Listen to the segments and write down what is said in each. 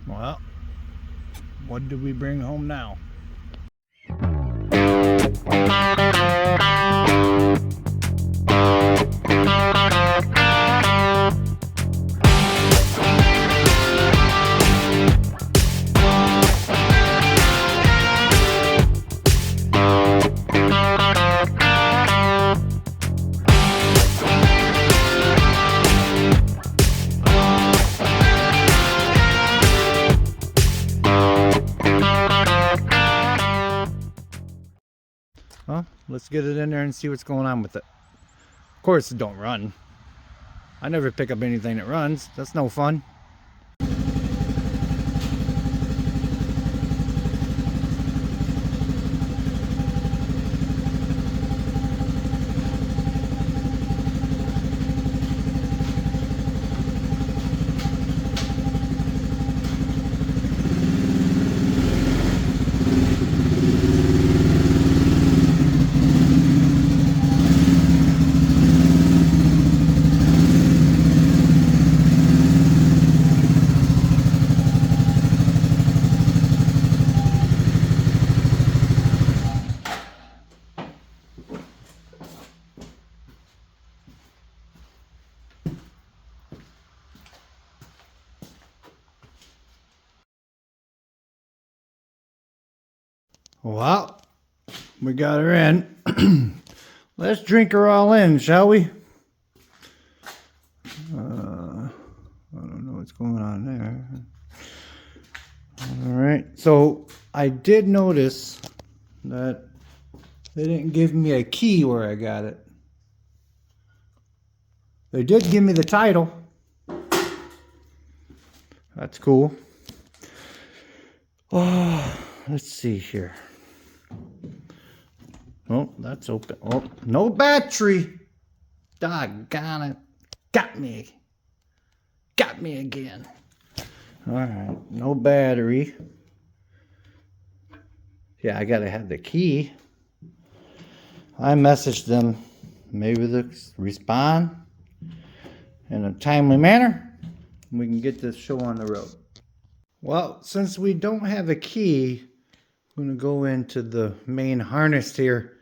Well, what do we bring home now? Well, let's get it in there and see what's going on with it. Of course, it don't run. I never pick up anything that runs. That's no fun. Well, we got her in. Let's drink her all in, shall we? I don't know what's going on there. All right, so I did notice that they didn't give me a key where I got it. They did give me the title. That's cool. Oh, let's see here. Oh, that's open. Oh, no battery. Doggone it. Got me. Got me again. All right, no battery. Yeah, I gotta have the key. I messaged them. Maybe they'll respond in a timely manner. We can get this show on the road. Well, since we don't have a key, I'm gonna go into the main harness here.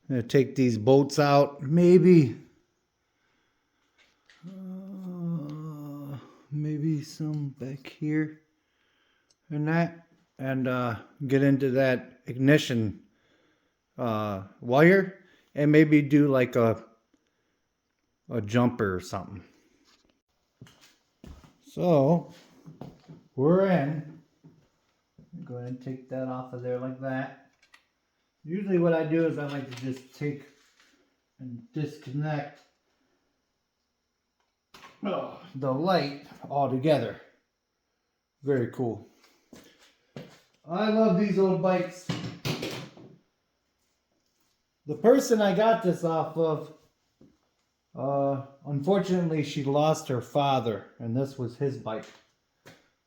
I'm gonna take these bolts out. Maybe some back here and that, and get into that ignition wire, and maybe do like a jumper or something. So we're in. Go ahead and take that off of there like that. Usually what I do is I like to just take and disconnect the light altogether. Very cool. I love these old bikes. The person I got this off of, unfortunately she lost her father, and this was his bike.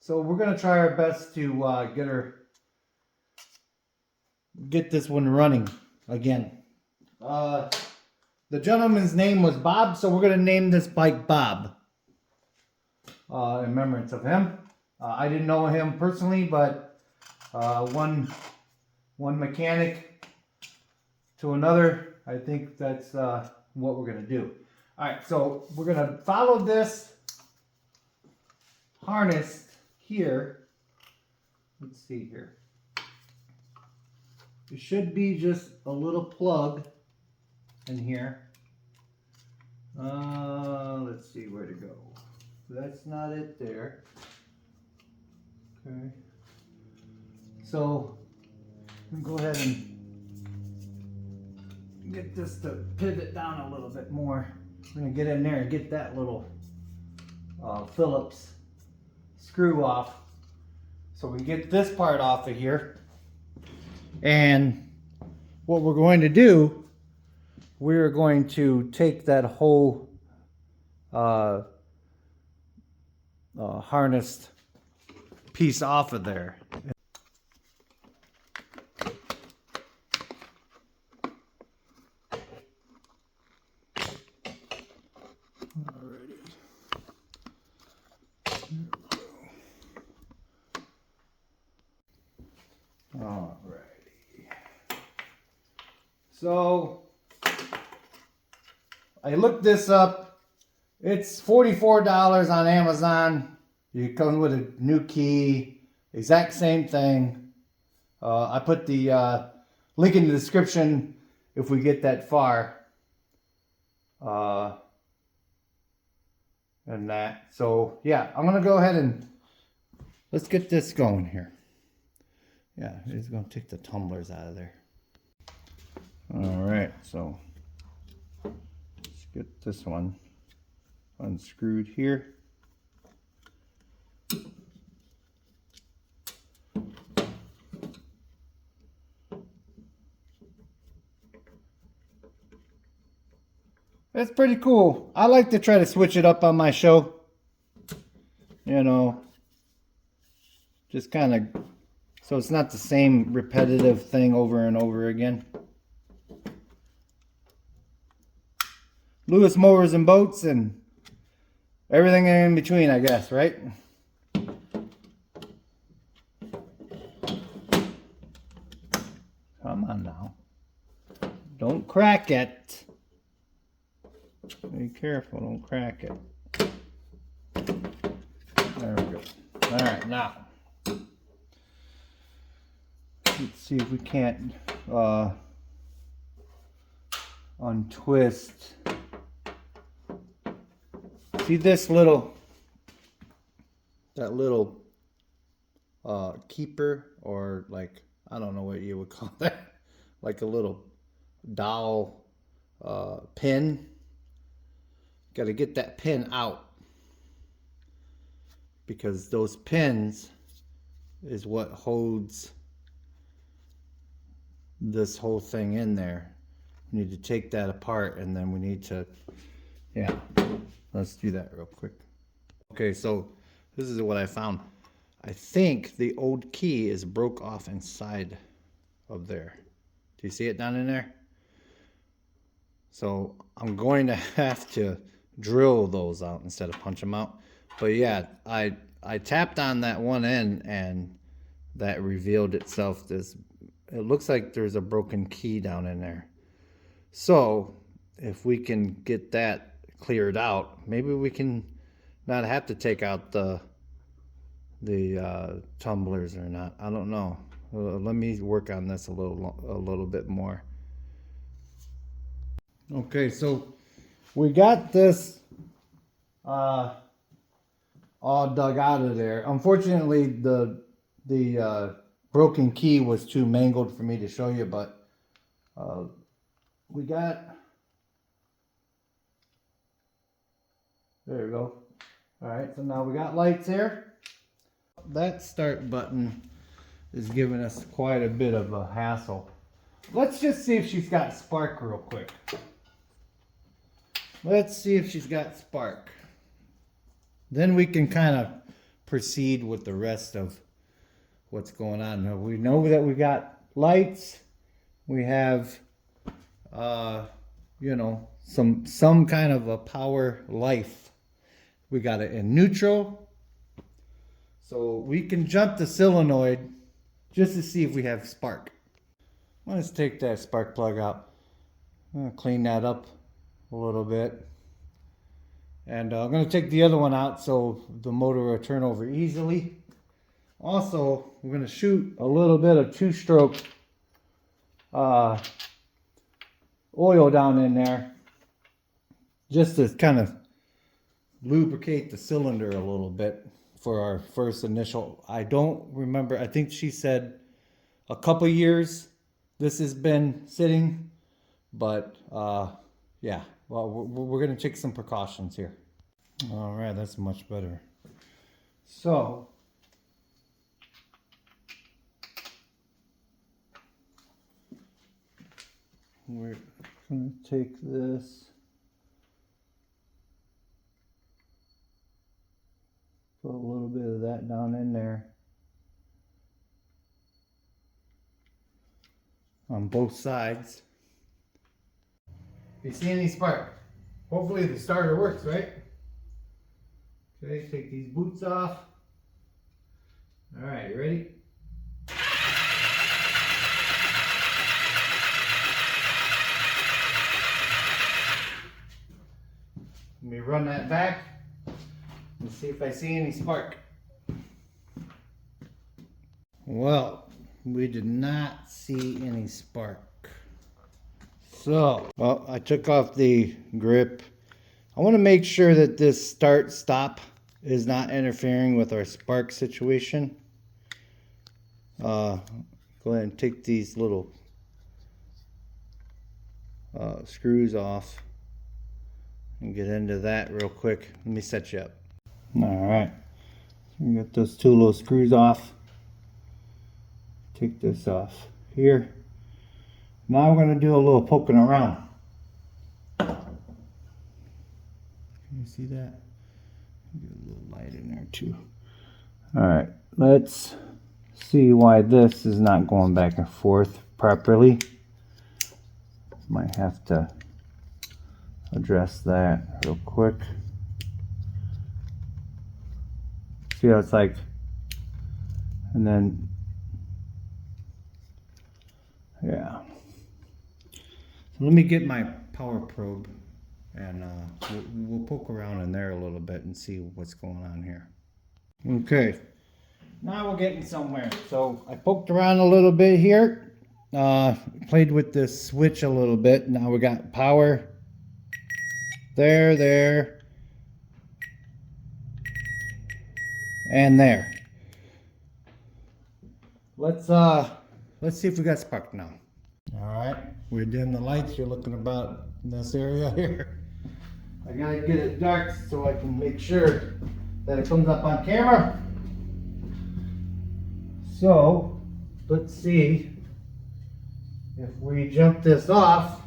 So we're gonna try our best to get this one running again. The gentleman's name was Bob, so we're gonna name this bike Bob in remembrance of him. I didn't know him personally, but one mechanic to another, I think that's what we're gonna do. All right, so we're gonna follow this harness here. Let's see here. It should be just a little plug in here. Let's see where to go. That's not it there. Okay. So I'm gonna go ahead and get this to pivot down a little bit more. I'm gonna get in there and get that little Phillips screw off, so we get this part off of here. And what we're going to do, we're going to take that whole harnessed piece off of there. Alrighty. So I looked this up. It's $44 on Amazon. You come with a new key, exact same thing. I put the link in the description if we get that far. And that. So yeah, I'm gonna go ahead and let's get this going here. Yeah, it's gonna take the tumblers out of there. All right, so let's get this one unscrewed here. It's pretty cool. I like to try to switch it up on my show. You know, just kind of, so it's not the same repetitive thing over and over again. Lewis Mowers and Boats and everything in between, I guess, right? Come on now. Don't crack it. Be careful, don't crack it. There we go. All right, now let's see if we can't untwist. See this little, that little keeper, or like, I don't know what you would call that, like a little dowel pin. Got to get that pin out, because those pins is what holds this whole thing in there. We need to take that apart, and then we need to, yeah, let's do that real quick. Okay, so this is what I found. I think the old key is broke off inside of there. Do you see it down in there? So I'm going to have to drill those out instead of punch them out. But yeah, I tapped on that one end and that revealed itself. This, it looks like there's a broken key down in there. So if we can get that cleared out, maybe we can not have to take out the tumblers or not. I don't know. Let me work on this a little bit more. Okay, so we got this all dug out of there. Unfortunately, the broken key was too mangled for me to show you, but we got, there we go. All right, so now we got lights here. That start button is giving us quite a bit of a hassle. Let's just see if she's got spark real quick. Let's see if she's got spark. Then we can kind of proceed with the rest of what's going on. Now, we know that we got lights. We have, you know, some kind of a power life. We got it in neutral. So we can jump the solenoid just to see if we have spark. Let's take that spark plug out. I'm gonna clean that up a little bit. And I'm going to take the other one out so the motor will turn over easily. Also, we're going to shoot a little bit of two-stroke oil down in there, just to kind of lubricate the cylinder a little bit for our first initial. I don't remember, I think she said a couple years this has been sitting, but yeah, well, we're going to take some precautions here. All right, that's much better. So we're going to take this, put a little bit of that down in there on both sides. You see any spark? Hopefully the starter works, right? Okay, take these boots off. All right, you ready? that vac and see if I see any spark. Well, we did not see any spark. So, well, I took off the grip. I want to make sure that this start-stop is not interfering with our spark situation. Go ahead and take these little screws off and get into that real quick. Let me set you up. Alright, so we got those two little screws off. Take this off here. Now we're going to do a little poking around. Can you see that? Get a little light in there too. Alright, let's see why this is not going back and forth properly. Might have to address that real quick. See how it's like, and then, yeah. So let me get my power probe and we'll poke around in there a little bit and see what's going on here. Okay, now we're getting somewhere. So I poked around a little bit here, played with this switch a little bit. Now we got power there, and there. Let's see if we got spark now. All right, we dim the lights. You're looking about in this area here. I gotta get it dark so I can make sure that it comes up on camera. So let's see if we jump this off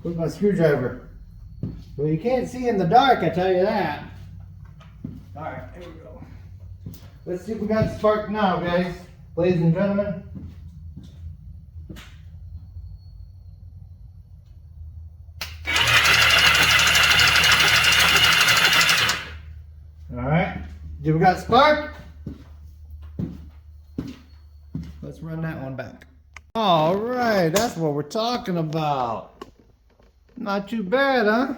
with my screwdriver. Well, you can't see in the dark, I tell you that. All right, here we go. Let's see if we got spark now, guys, ladies and gentlemen. All right, did we got spark? Let's run that one back. All right, that's what we're talking about. Not too bad, huh?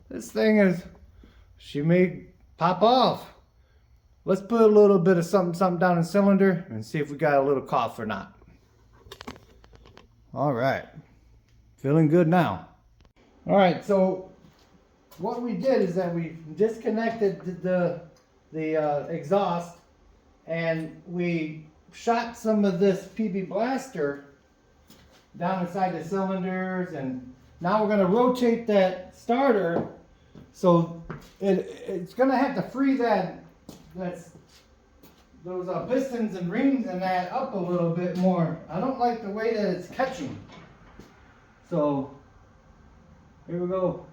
This thing is, she may pop off. Let's put a little bit of something down in the cylinder and see if we got a little cough or not. All right, feeling good now. All right, so what we did is that we disconnected the exhaust and we shot some of this PB blaster down inside the cylinders, and now we're going to rotate that starter so it's going to have to free those pistons and rings and that up a little bit more. I don't like the way that it's catching. So here we go.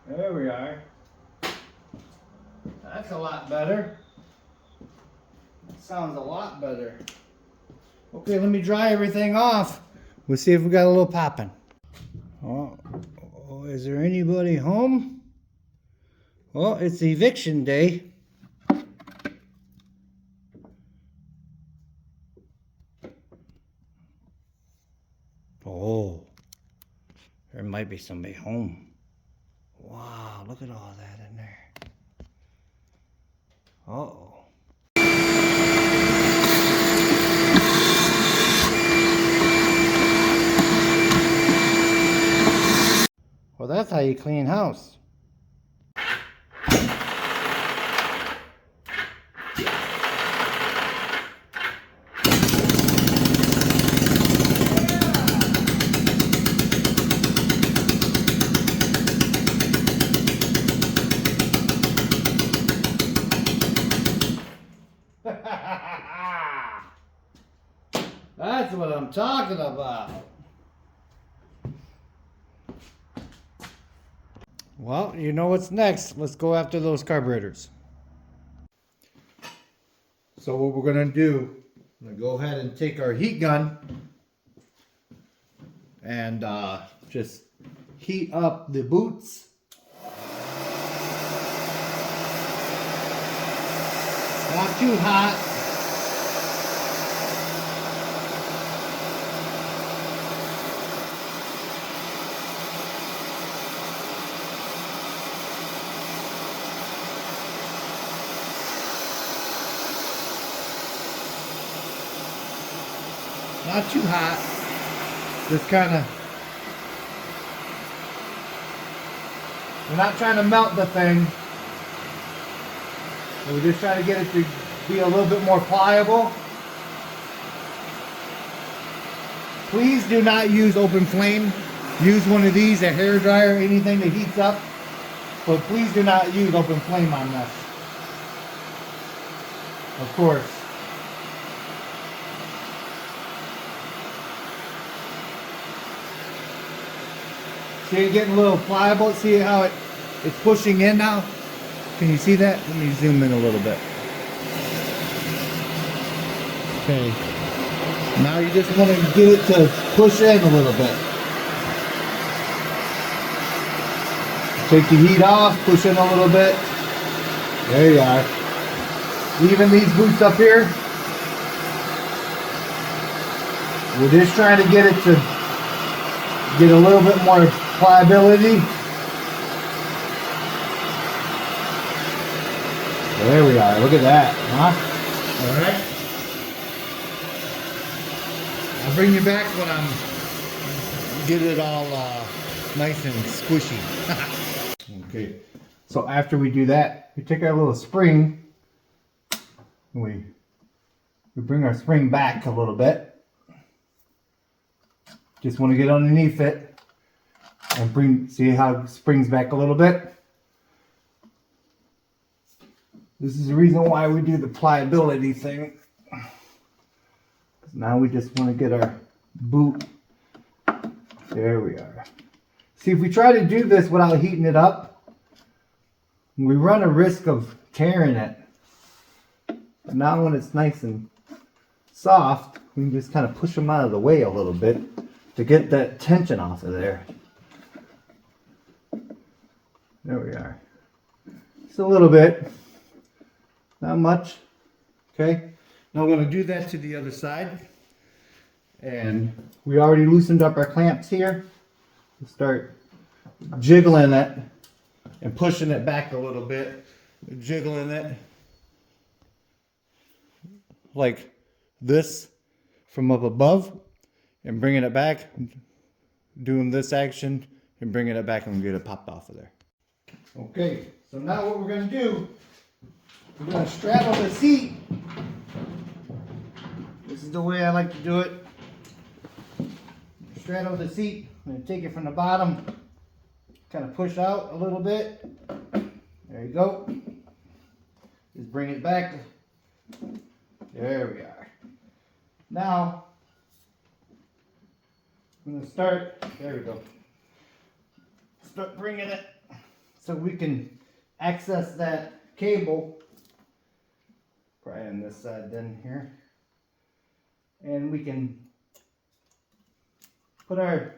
There we are. That's a lot better. That sounds a lot better. Okay, let me dry everything off. We'll see if we got a little popping. Oh, is there anybody home? Well, it's eviction day. Oh, there might be somebody home. Wow, look at all that in there. Uh-oh. Well, that's how you clean house. That's what I'm talking about. Well, you know what's next. Let's go after those carburetors. So what we're going to do, I'm going to go ahead and take our heat gun and just heat up the boots. Not too hot. Not too hot. Just kind of. We're not trying to melt the thing. We're just trying to get it to be a little bit more pliable. Please do not use open flame. Use one of these, a hair dryer, anything that heats up. But please do not use open flame on this. Of course. See it getting a little pliable? See how it's pushing in now? Can you see that? Let me zoom in a little bit. Okay. Now you just want to get it to push in a little bit. Take the heat off, push in a little bit. There you are. Even these boots up here, we're just trying to get it to get a little bit more pliability. There we are. Look at that, huh? All right. I'll bring you back when I'm get it all nice and squishy. Okay. So after we do that, we take our little spring and we bring our spring back a little bit. Just want to get underneath it. And see how it springs back a little bit? This is the reason why we do the pliability thing. Now we just want to get our boot. There we are. See, if we try to do this without heating it up, we run a risk of tearing it. But now when it's nice and soft, we can just kind of push them out of the way a little bit to get that tension off of there. There we are. Just a little bit. Not much. Okay. Now we're going to do that to the other side. And we already loosened up our clamps here. We'll start jiggling it and pushing it back a little bit. Jiggling it like this from up above and bringing it back. Doing this action and bringing it back and get it popped off of there. Okay, so now what we're going to do, we're going to straddle the seat. This is the way I like to do it. Straddle the seat. I'm going to take it from the bottom, kind of push out a little bit. There you go. Just bring it back. There we are. Now, I'm going to start, there we go. Start bringing it so we can access that cable. Probably on this side then here. And we can put our,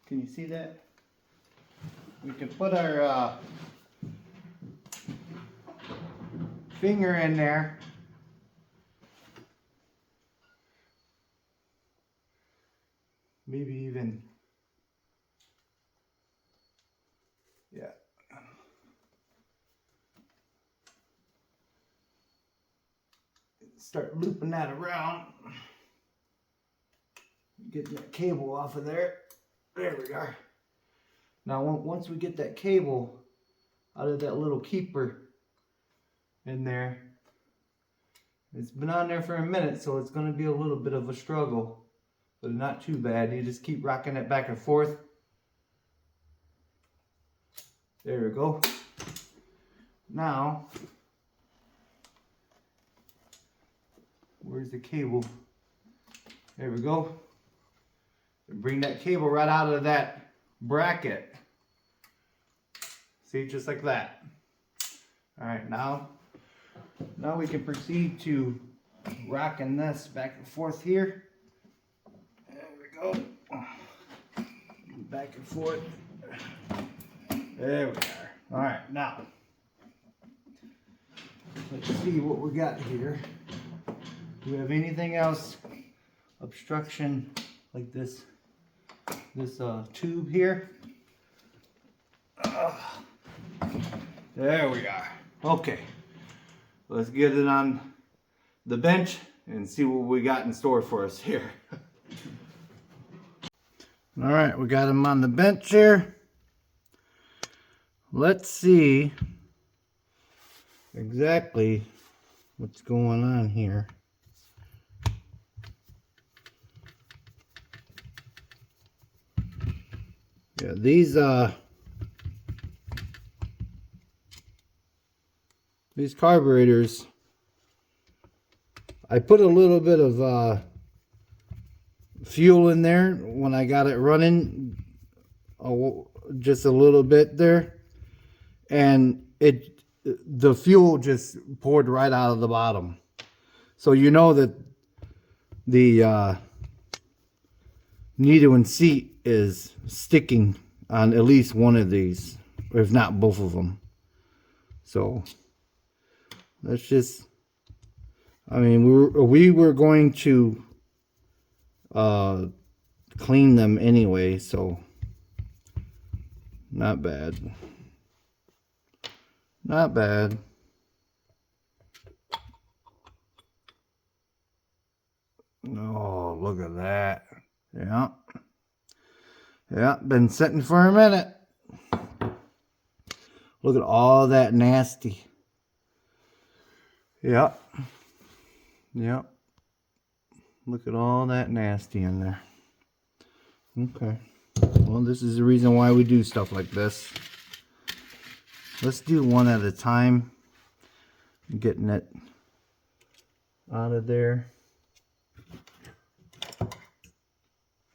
can you see that? We can put our finger in there. Maybe even, yeah. Start looping that around. Get that cable off of there. There we are. Now once we get that cable out of that little keeper in there, it's been on there for a minute, so it's going to be a little bit of a struggle, but not too bad. You just keep rocking it back and forth. There we go. Now, where's the cable? There we go. Bring that cable right out of that bracket. See, just like that. All right, now we can proceed to rocking this back and forth here. There we go. Back and forth. There we are. All right, now Let's see what we got here. Do we have anything else? Obstruction like this tube here. There we are. Okay, let's get it on the bench and see what we got in store for us here. All right, we got him on the bench here. Let's see exactly what's going on here. Yeah, these carburetors, I put a little bit of fuel in there when I got it running, just a little bit there, and the fuel just poured right out of the bottom. So you know that the needle and seat is sticking on at least one of these, if not both of them. So let's just, I mean, we were going to clean them anyway, so not bad. Not bad. Oh, look at that. Yeah. Yeah, been sitting for a minute. Look at all that nasty. Yep. Yep. Look at all that nasty in there. Okay. Well, this is the reason why we do stuff like this. Let's do one at a time. Getting it out of there.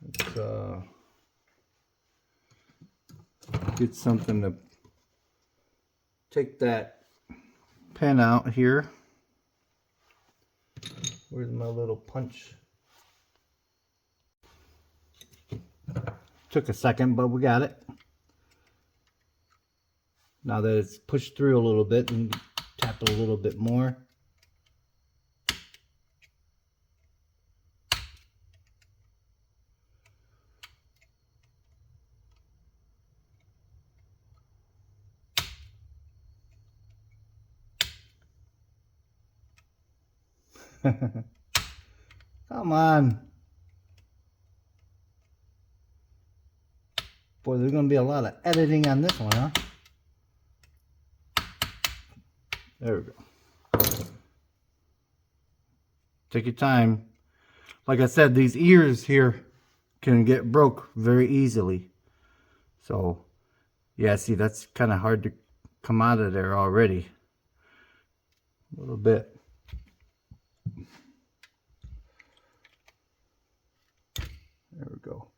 Let's get something to take that pen out here. Where's my little punch? Took a second, but we got it. Now that it's pushed through a little bit, and tap it a little bit more. Come on. Boy, there's going to be a lot of editing on this one, huh? There we go. Take your time. Like I said, these ears here can get broke very easily. So, yeah, see, that's kind of hard to come out of there already. A little bit. There we go.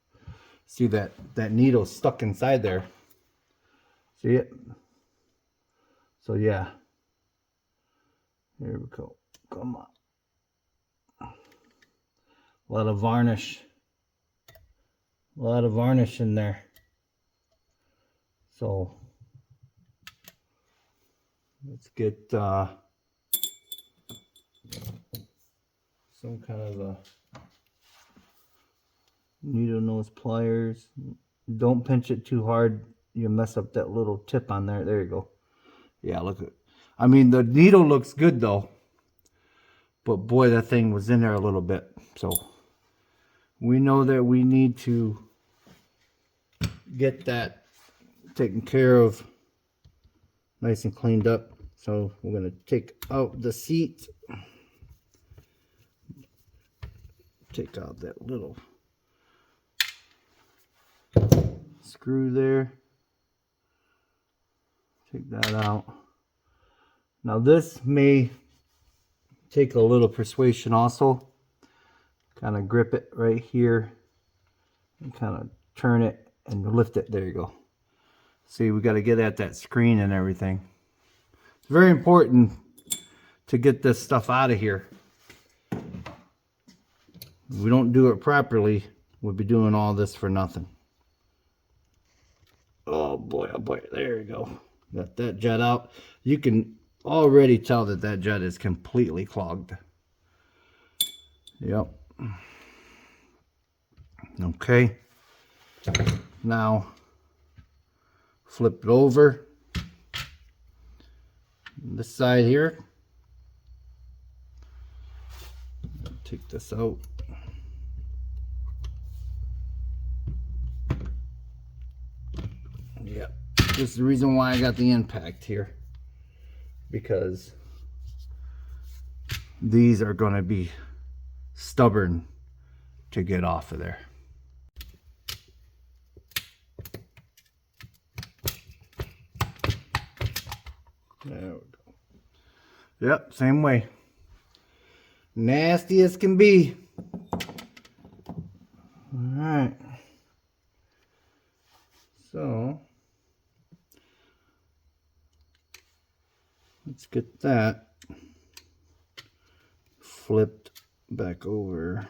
See that needle stuck inside there. See it? So yeah. Here we go. Come on. A lot of varnish. A lot of varnish in there. So let's get some kind of a needle nose pliers. Don't pinch it too hard. You mess up that little tip on there. There you go. Yeah, look at. I mean, the needle looks good though, but boy, that thing was in there a little bit. So we know that we need to get that taken care of, nice and cleaned up. So we're gonna take out the seat, take out that little screw there, take that out. Now this may take a little persuasion also. Kind of grip it right here and kind of turn it and lift it. There you go. See, we got to get at that screen and everything. It's very important to get this stuff out of here. If we don't do it properly, we'll be doing all this for nothing. Oh boy, there you go. Got that jet out. You can already tell that that jet is completely clogged. Yep. Okay. Now flip it over. This side here. Take this out. Yep. This is the reason why I got the impact here. Because these are going to be stubborn to get off of there. There we go. Yep, same way. Nasty as can be. Alright. So let's get that flipped back over.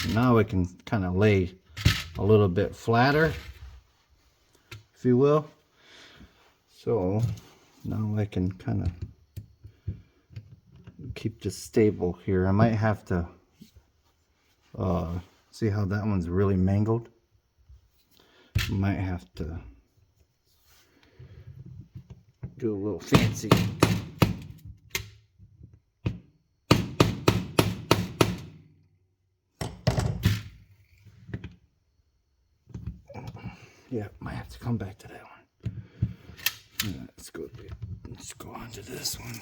Now I can kind of lay a little bit flatter, if you will. So now I can kind of keep this stable here. I might have to see how that one's really mangled. Might have to do a little fancy. Yeah, might have to come back to that one. Let's go on to this one.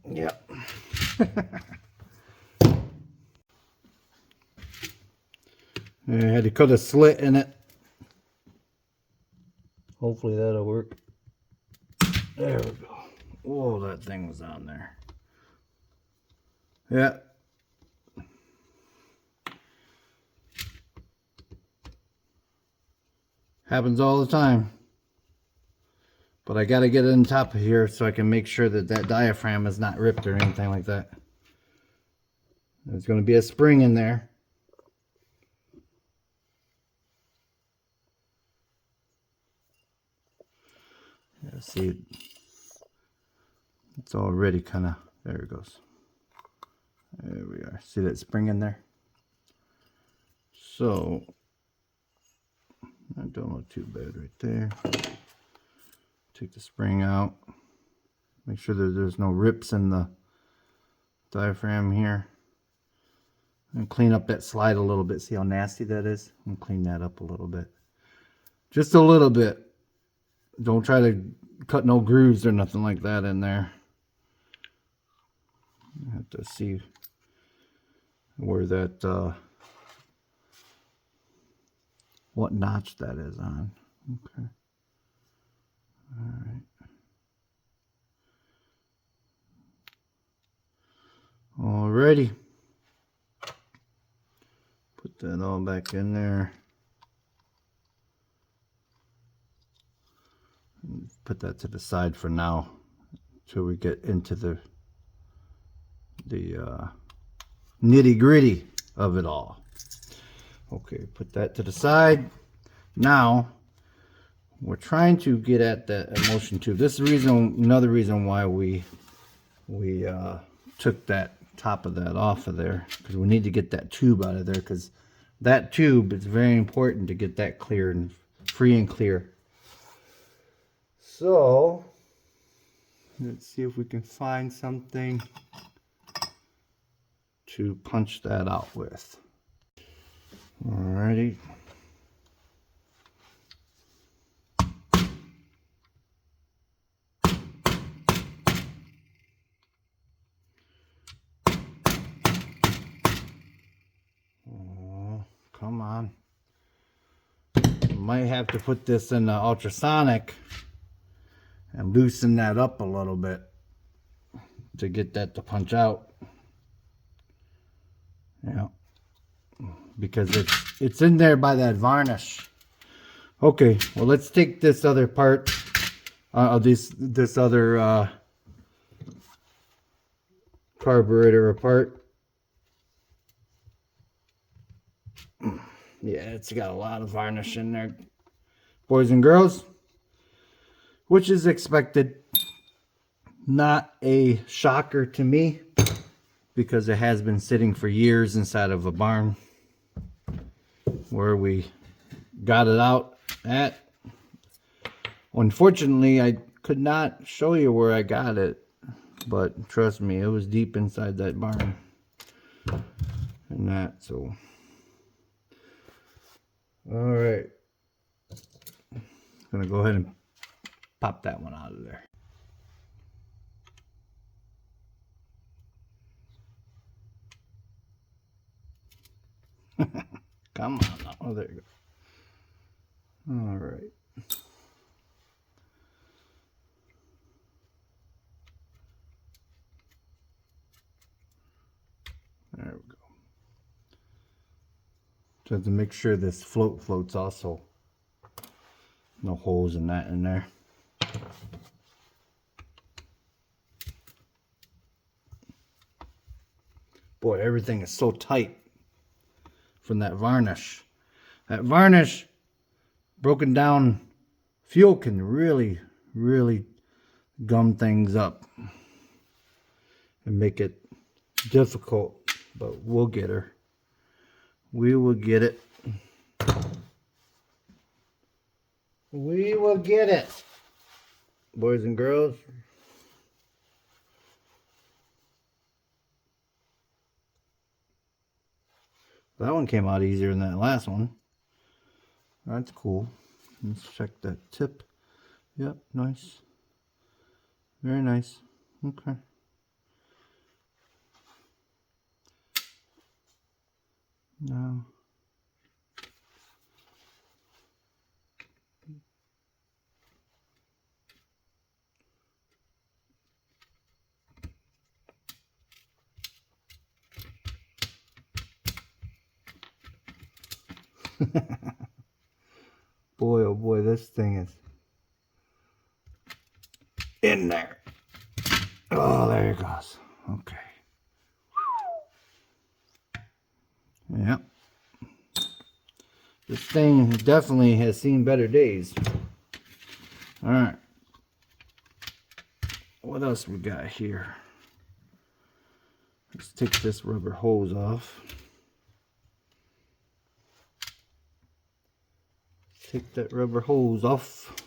Yep. I had to cut a slit in it. Hopefully that'll work. There we go. Oh, that thing was on there. Yeah. Happens all the time. But I got to get it on top of here so I can make sure that that diaphragm is not ripped or anything like that. There's going to be a spring in there. Yeah, see, it's already kind of, there it goes. There we are. See that spring in there? So, that don't look too bad right there. Take the spring out. Make sure that there's no rips in the diaphragm here. And clean up that slide a little bit. See how nasty that is? And clean that up a little bit. Just a little bit. Don't try to cut no grooves or nothing like that in there. I have to see where that what notch that is on. Okay. All right. Alrighty. Put that all back in there. Put that to the side for now until we get into the nitty-gritty of it all. Okay, put that to the side. Now we're trying to get at that emulsion tube. This is another reason why we took that top of that off of there, because we need to get that tube out of there, because that tube is very important to get that clear and free and clear. So let's see if we can find something to punch that out with. Alrighty. Oh, come on. Might have to put this in the ultrasonic and loosen that up a little bit to get that to punch out. Yeah, because it's in there by that varnish. Okay, well, let's take this other part, this other carburetor apart. Yeah, it's got a lot of varnish in there, boys and girls, which is expected. Not a shocker to me because it has been sitting for years inside of a barn where we got it out at. Unfortunately, I could not show you where I got it, but trust me, it was deep inside that barn and that. So all right, gonna go ahead and pop that one out of there. Come on now. Oh, there you go. All right. There we go. Just to make sure this floats also. No holes in that in there. Boy, everything is so tight from that varnish. That varnish, broken down fuel can really, really gum things up and make it difficult, but we'll get her. We will get it. We will get it, boys and girls. That one came out easier than that last one. That's cool. Let's check that tip. Yep, nice. Very nice. Okay. Now. Boy, oh boy, this thing is in there. Oh, there it goes. Okay. Yep. This thing definitely has seen better days. All right. What else we got here? Let's take this rubber hose off. Take that rubber hose off.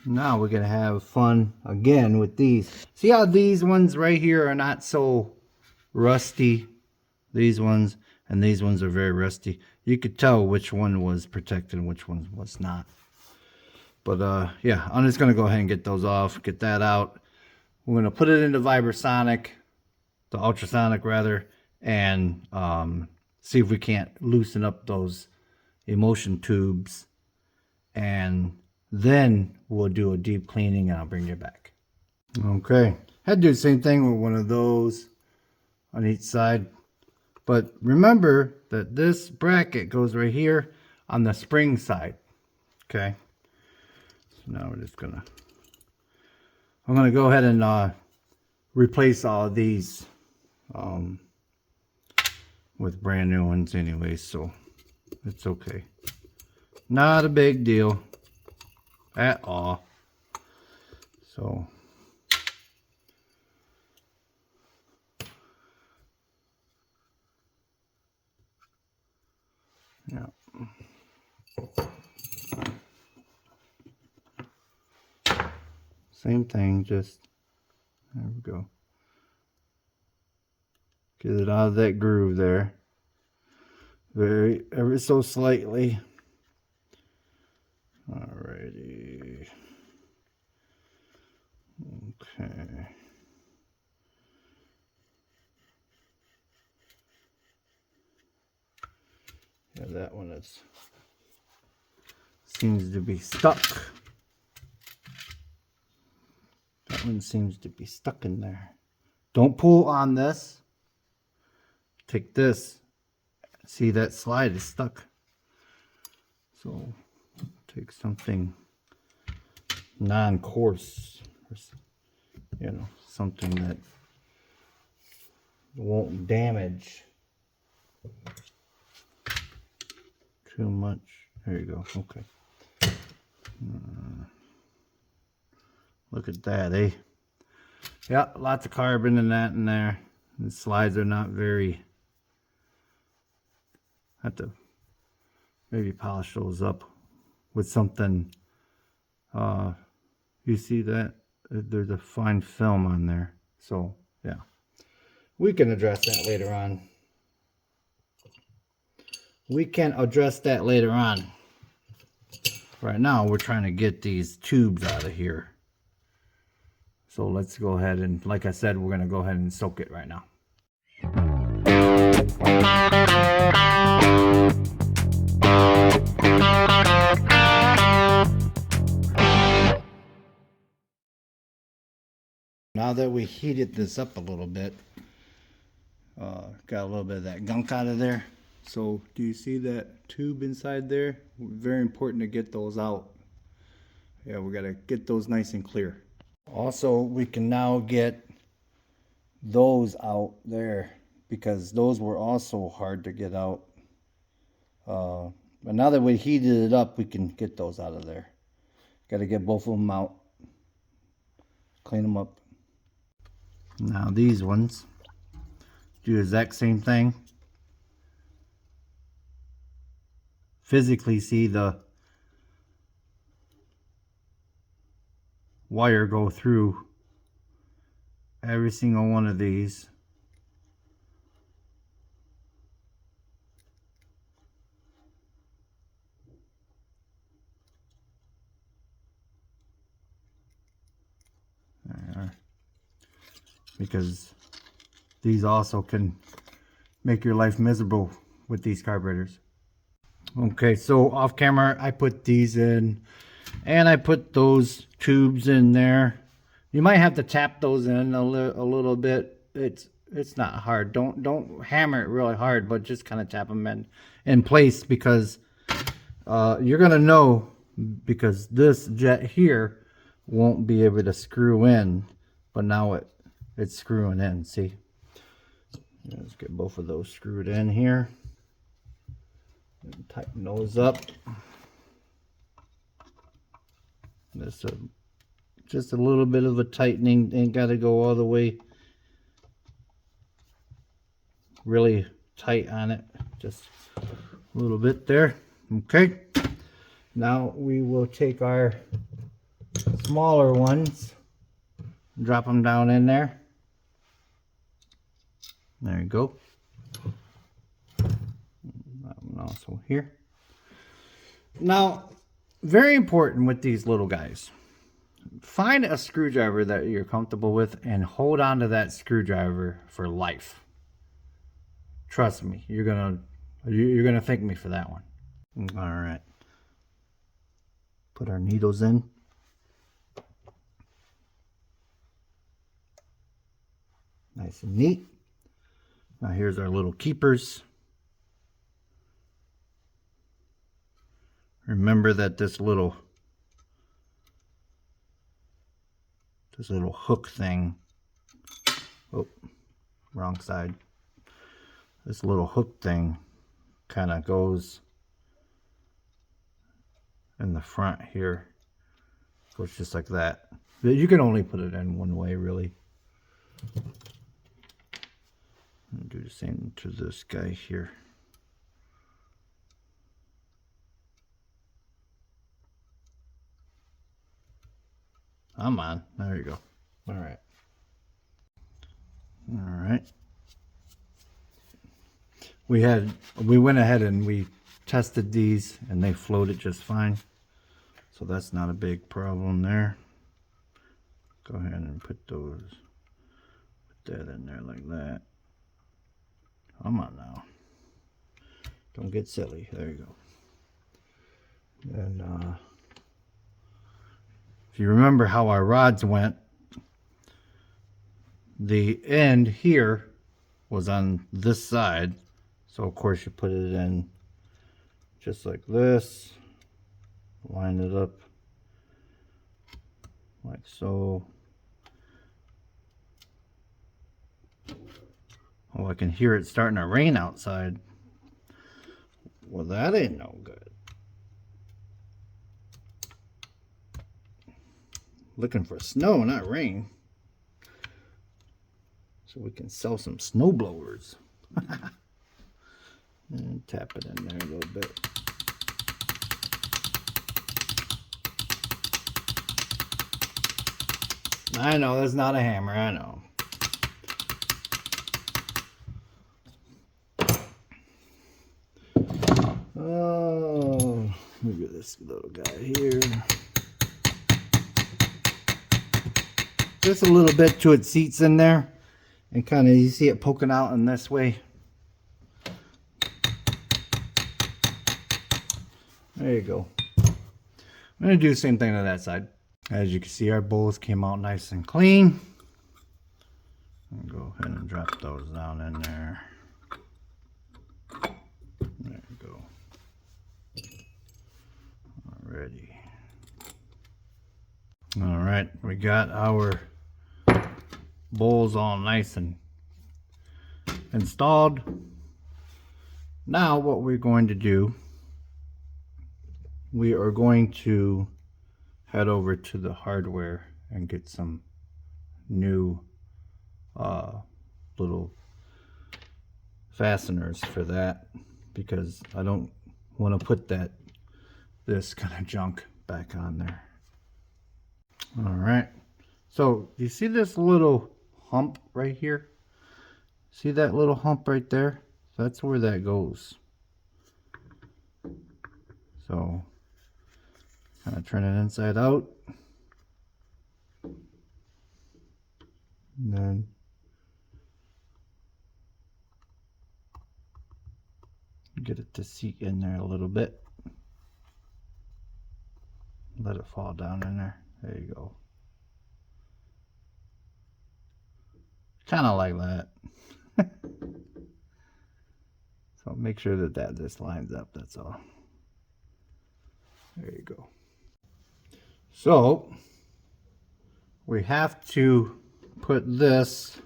Now we're going to have fun again with these. See how these ones right here are not so rusty? These ones and these ones are very rusty. You could tell which one was protected and which one was not. But yeah, I'm just going to go ahead and get those off, get that out. We're going to put it into Vibrasonic, the ultrasonic rather, and see if we can't loosen up those emotion tubes. And then we'll do a deep cleaning and I'll bring you back. Okay, had to do the same thing with one of those on each side. But remember that this bracket goes right here on the spring side. Okay, so now we're just gonna, I'm gonna go ahead and replace all of these with brand new ones anyway, so it's okay. Not a big deal at all. So yeah. Same thing, just there we go. Get it out of that groove there. Very ever so slightly. Alrighty. Okay. Yeah, that one is seems to be stuck. That one seems to be stuck in there. Don't pull on this. Take this. See, that slide is stuck. So take something non-coarse, you know, something that won't damage too much. There you go. Okay. Look at that, eh? Yeah, lots of carbon in that in there. The slides are not very. Have to maybe polish those up with something. You see that? There's a fine film on there. So, yeah. We can address that later on. We can address that later on. Right now, we're trying to get these tubes out of here. So let's go ahead and, like I said, we're going to go ahead and soak it right now. Now that we heated this up a little bit, got a little bit of that gunk out of there. So do you see that tube inside there? Very important to get those out. Yeah, we got to get those nice and clear. Also, we can now get those out there because those were also hard to get out. But now that we heated it up, we can get those out of there. Got to get both of them out. Clean them up. Now these ones, do the exact same thing. Physically see the wire go through every single one of these. Because these also can make your life miserable with these carburetors. Okay, so off camera I put these in and I put those tubes in there. You might have to tap those in a little bit. It's not hard. Don't hammer it really hard, but just kind of tap them in place because you're gonna know, because this jet here won't be able to screw in, but now it's screwing in. See, let's get both of those screwed in here and tighten those up. This just a little bit of a tightening. Ain't got to go all the way really tight on it, just a little bit there. Okay, now we will take our smaller ones, drop them down in there. There you go. That one also here. Now, very important with these little guys, find a screwdriver that you're comfortable with and hold on to that screwdriver for life. Trust me, you're gonna thank me for that one. All right, put our needles in. Nice and neat. Now here's our little keepers. Remember that this little hook thing, oh, wrong side. This little hook thing kind of goes in the front here. Goes just like that. You can only put it in one way, really. I'll do the same to this guy here. I'm on. There you go. All right. All right. We went ahead and we tested these and they floated just fine. So that's not a big problem there. Go ahead and put that in there like that. Come on now. Don't get silly. There you go. And if you remember how our rods went, the end here was on this side, so of course you put it in just like this, line it up like so. Oh, I can hear it starting to rain outside. Well, that ain't no good. Looking for snow, not rain. So we can sell some snow blowers. And tap it in there a little bit. I know, that's not a hammer, I know. Oh, look at this little guy here. Just a little bit till it seats in there. And kind of, you see it poking out in this way. There you go. I'm going to do the same thing to that side. As you can see, our bowls came out nice and clean. I'll go ahead and drop those down in there. There you go. Alrighty. Alright, we got our bowls all nice and installed. Now what we're going to do, we are going to head over to the hardware and get some new little fasteners for that, because I don't want to put this kind of junk back on there. All right, so you see this little hump right here? See that little hump right there? That's where that goes. So kind of turn it inside out, and then get it to seat in there a little bit. Let it fall down in there. There you go. Kind of like that. So make sure that this lines up, that's all. There you go. So we have to put this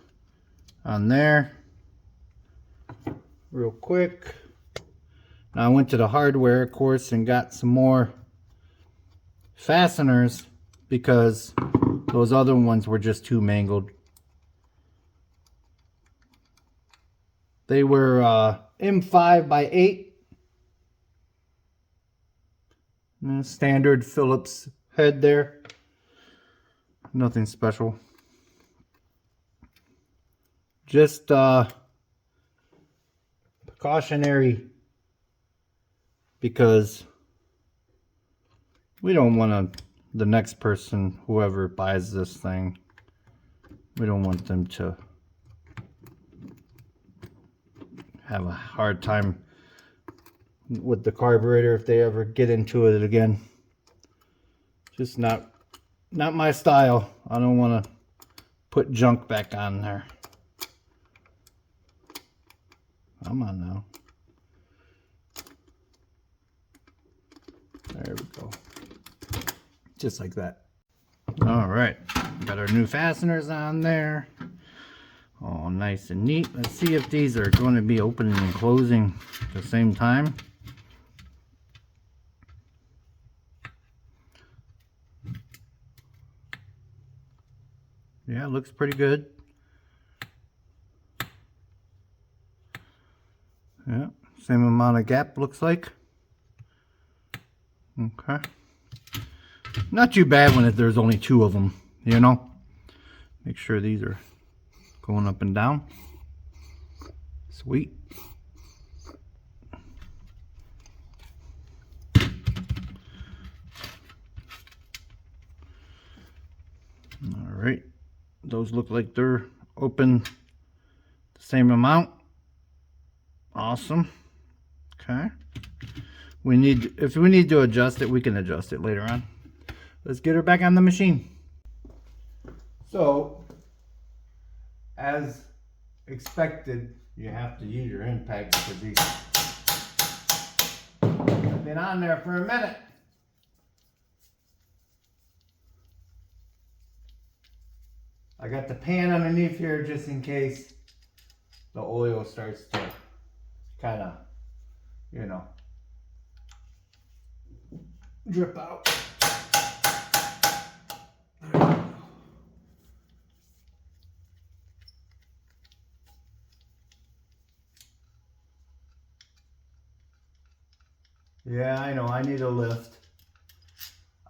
on there real quick. Now I went to the hardware, of course, and got some more fasteners because those other ones were just too mangled. They were M5 by 8. Standard Phillips head there. Nothing special. Just precautionary, because we don't want the next person, whoever buys this thing, we don't want them to have a hard time with the carburetor if they ever get into it again. Just not my style. I don't want to put junk back on there. Come on now. There we go. Just like that. All right, got our new fasteners on there. All nice and neat. Let's see if these are going to be opening and closing at the same time. Yeah, it looks pretty good. Yeah, same amount of gap looks like. Okay. Not too bad when there's only 2 of them, you know. Make sure these are going up and down. Sweet. All right. Those look like they're open the same amount. Awesome. Okay. If we need to adjust it, we can adjust it later on. Let's get her back on the machine. So as expected, you have to use your impact because these have been on there for a minute. I got the pan underneath here just in case the oil starts to kind of, you know, drip out. Yeah, I know, I need a lift.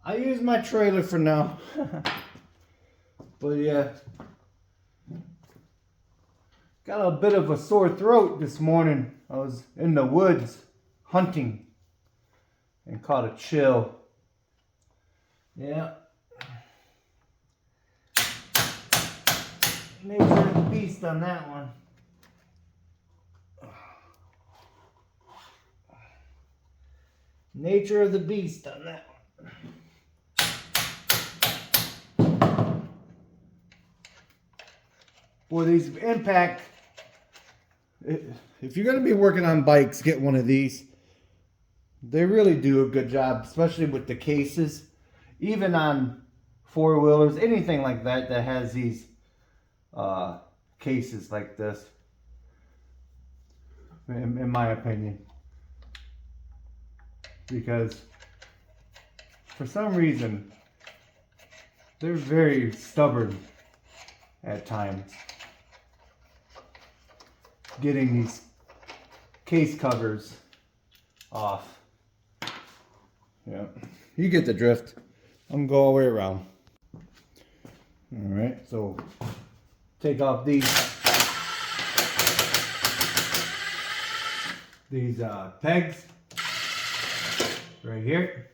I use my trailer for now. But yeah, got a bit of a sore throat this morning. I was in the woods hunting and caught a chill. Yeah. Nature of the beast on that one. Nature of the beast on that one. Boy, these impact, if you're going to be working on bikes, get one of these. They really do a good job, especially with the cases. Even on four-wheelers, anything like that that has these cases like this, in my opinion. Because for some reason, they're very stubborn at times. Getting these case covers off. Yeah, you get the drift. I'm going to go all the way around. Alright, so take off these pegs right here.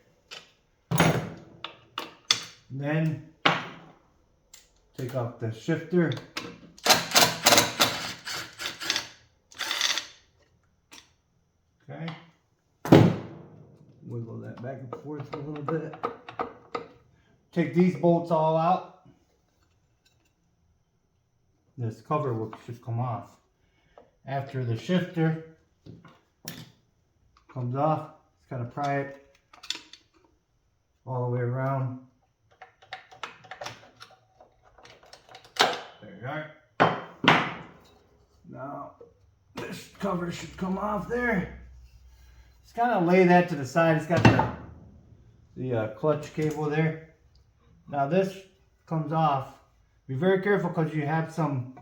Then take off the shifter. Okay. Wiggle that back and forth a little bit. Take these bolts all out. This cover should come off. After the shifter comes off, just gotta pry it all the way around. There you are. Now this cover should come off there. Just kind of lay that to the side. It's got the clutch cable there. Now this comes off. Be very careful because you have some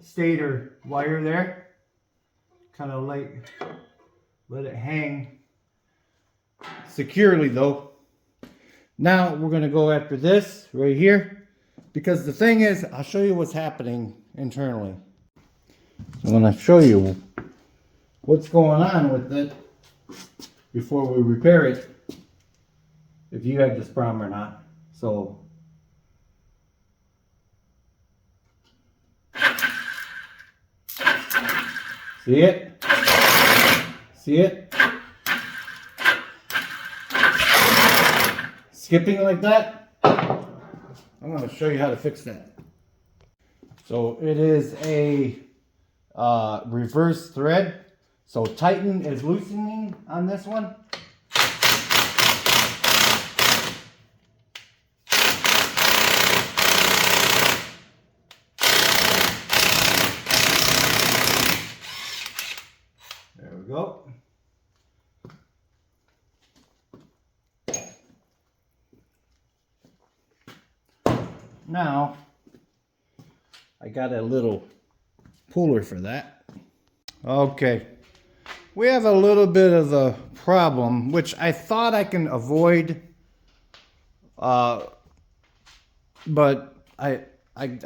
stator wire there. Kind of let it hang securely though. Now we're going to go after this right here, because the thing is, I'll show you what's happening internally. So I'm going to show you what's going on with it before we repair it, if you have this problem or not. So see it? See it? Skipping like that? I'm going to show you how to fix that. So it is a reverse thread. So tighten is loosening on this one. There we go. Now, I got a little puller for that. Okay. We have a little bit of a problem, which I thought I can avoid, but I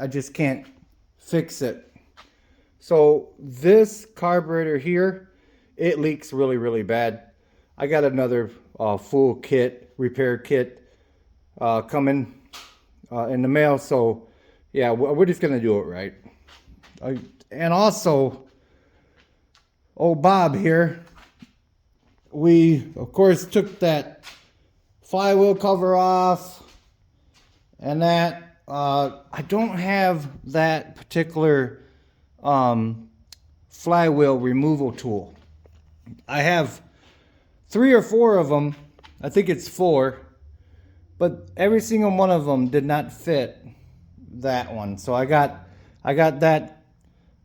just can't fix it. So this carburetor here, it leaks really, really bad. I got another full kit, repair kit, coming in the mail. So yeah, we're just gonna do it right. And also, old Bob here, we of course took that flywheel cover off and that, I don't have that particular flywheel removal tool. I have 3 or 4 of them. I think it's 4, but every single one of them did not fit that one. So I got that.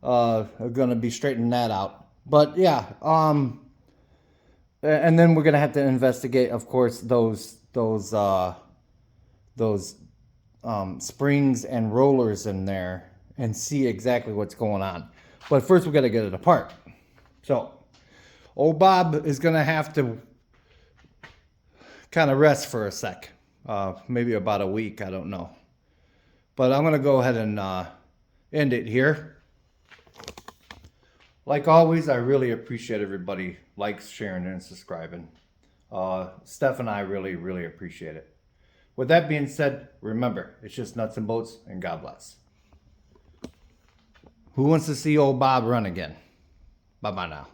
I'm gonna be straightening that out. But yeah, and then we're gonna have to investigate, of course, those springs and rollers in there and see exactly what's going on. But first we gotta get it apart. So old Bob is gonna have to kind of rest for a sec. Maybe about a week, I don't know. But I'm gonna go ahead and end it here. Like always, I really appreciate everybody likes, sharing, and subscribing. Steph and I really appreciate it. With that being said, remember, it's just nuts and bolts, and God bless. Who wants to see old Bob run again? Bye-bye now.